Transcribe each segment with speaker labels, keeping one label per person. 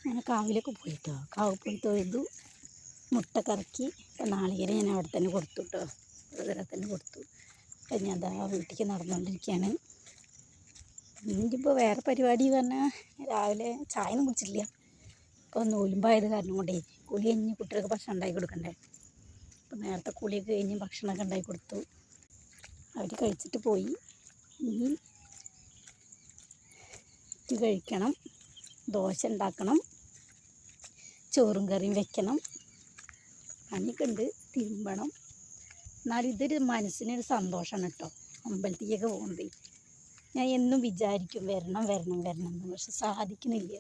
Speaker 1: അങ്ങനെ കാവിലൊക്കെ പോയിട്ടോ. കാവ് പോയി തൊഴുതു, മുട്ട കറക്കി. ഇപ്പം നാളികേരം ഞാൻ അവിടെ തന്നെ കൊടുത്തു കേട്ടോ, ഇവിടെ തന്നെ കൊടുത്തു. അപ്പം ഞാൻ അതാ വീട്ടിലേക്ക് നടന്നുകൊണ്ടിരിക്കുകയാണ്. എനിക്കിപ്പോൾ വേറെ പരിപാടി പറഞ്ഞാൽ രാവിലെ ചായ ഒന്നും കുടിച്ചിട്ടില്ല. ഇപ്പോൾ നോലുമ്പായത് കാരണം കൊണ്ടേ കുളി കഴിഞ്ഞ് കുട്ടികൾക്ക് ഭക്ഷണം ഉണ്ടാക്കി കൊടുക്കണ്ടേ. അപ്പം നേരത്തെ കുളിയൊക്കെ കഴിഞ്ഞ് ഭക്ഷണമൊക്കെ ഉണ്ടാക്കി കൊടുത്തു. അവർ കഴിച്ചിട്ട് പോയി. ഇനി ഇത് കഴിക്കണം, ദോശ ഉണ്ടാക്കണം, ചോറും കറിയും വെക്കണം, പണിയൊക്കെ ഉണ്ട്, തിരുമ്പണം. എന്നാലും ഇതൊരു മനസ്സിനൊരു സന്തോഷമാണ് കേട്ടോ, അമ്പലത്തിലേക്കൊക്കെ പോകുന്നത്. ഞാൻ എന്നും വിചാരിക്കും വരണം വരണം വരണം എന്ന്, പക്ഷെ സാധിക്കുന്നില്ല.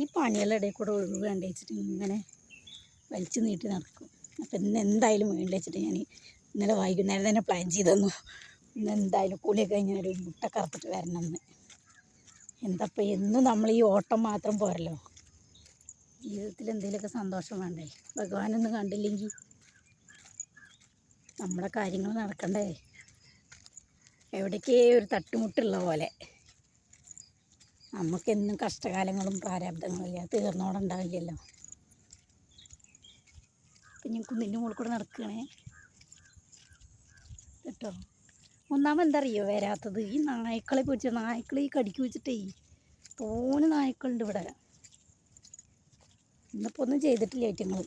Speaker 1: ഈ പണികളുടെ ഇടയിൽ കൂടെ ഒഴിവ് വേണ്ട വെച്ചിട്ട് ഇങ്ങനെ വലിച്ചു നീട്ടി നടക്കും. അപ്പം ഇന്ന് എന്തായാലും വേണ്ട വെച്ചിട്ട് ഞാൻ ഇന്നലെ വൈകുന്നേരം തന്നെ പ്ലാൻ ചെയ്തു. ഇന്ന് എന്തായാലും കുളിയൊക്കെ കഴിഞ്ഞാൽ ഒരു മുട്ട കറുത്തിട്ട് വരണം എന്ന്. എന്തപ്പോൾ എന്നും നമ്മൾ ഈ ഓട്ടം മാത്രം പോരല്ലോ, ജീവിതത്തിൽ എന്തെങ്കിലുമൊക്കെ സന്തോഷം വേണ്ടേ. ഭഗവാനൊന്നും കണ്ടില്ലെങ്കിൽ നമ്മുടെ കാര്യങ്ങൾ നടക്കണ്ടേ. എവിടേക്കേ ഒരു തട്ടുമുട്ടുള്ള പോലെ. നമുക്കെന്നും കഷ്ടകാലങ്ങളും പ്രാരാബ്ദങ്ങളും ഇല്ല, തീർന്നോടെ ഉണ്ടാവില്ലല്ലോ. അപ്പം ഞാൻ കുന്നിൻ്റെ മുകളിൽ കൂടെ നടക്കുകയാണേ കേട്ടോ. ഒന്നാമത് എന്താ അറിയോ വരാത്തത്, ഈ നായ്ക്കളെ പിടിച്ച നായ്ക്കൾ ഈ കടിക്ക് വെച്ചിട്ടേ തോനെ നായ്ക്കളുണ്ട് ഇവിടെ. ഇന്നിപ്പോൾ ഒന്നും ചെയ്തിട്ടില്ല ഐറ്റങ്ങൾ.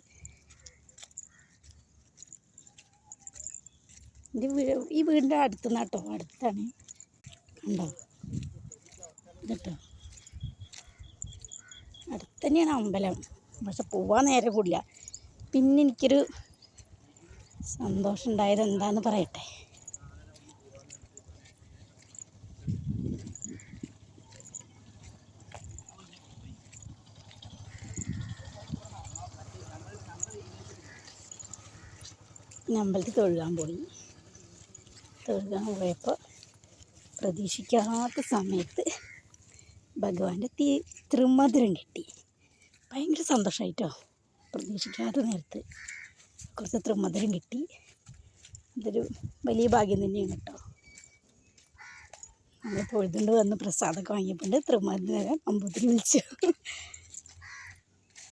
Speaker 1: എൻ്റെ ഈ വീടിൻ്റെ അടുത്തുനിന്ന് കേട്ടോ, അടുത്താണ് കണ്ടോ കേട്ടോ, അടുത്ത് തന്നെയാണ് അമ്പലം. പക്ഷെ പോവാൻ നേരം കൂടില്ല. പിന്നെ എനിക്കൊരു സന്തോഷം ഉണ്ടായത് എന്താണെന്ന് പറയട്ടെ. അമ്പലത്തിൽ തൊഴുകാൻ പോയപ്പോൾ പ്രതീക്ഷിക്കാത്ത സമയത്ത് ഭഗവാന്റെ തിരുമധുരം കിട്ടി. ഭയങ്കര സന്തോഷമായിട്ടോ. പ്രതീക്ഷിക്കാത്ത നേരത്ത് കുറച്ച് തിരുമധുരം കിട്ടി. അതൊരു വലിയ ഭാഗ്യം തന്നെയാണ് കേട്ടോ. നമ്മൾ തൊഴുതുകൊണ്ട് വന്ന് പ്രസാദമൊക്കെ വാങ്ങിയപ്പോൾ തിരുമധുരം നമ്പൂതിരി വിളിച്ചു.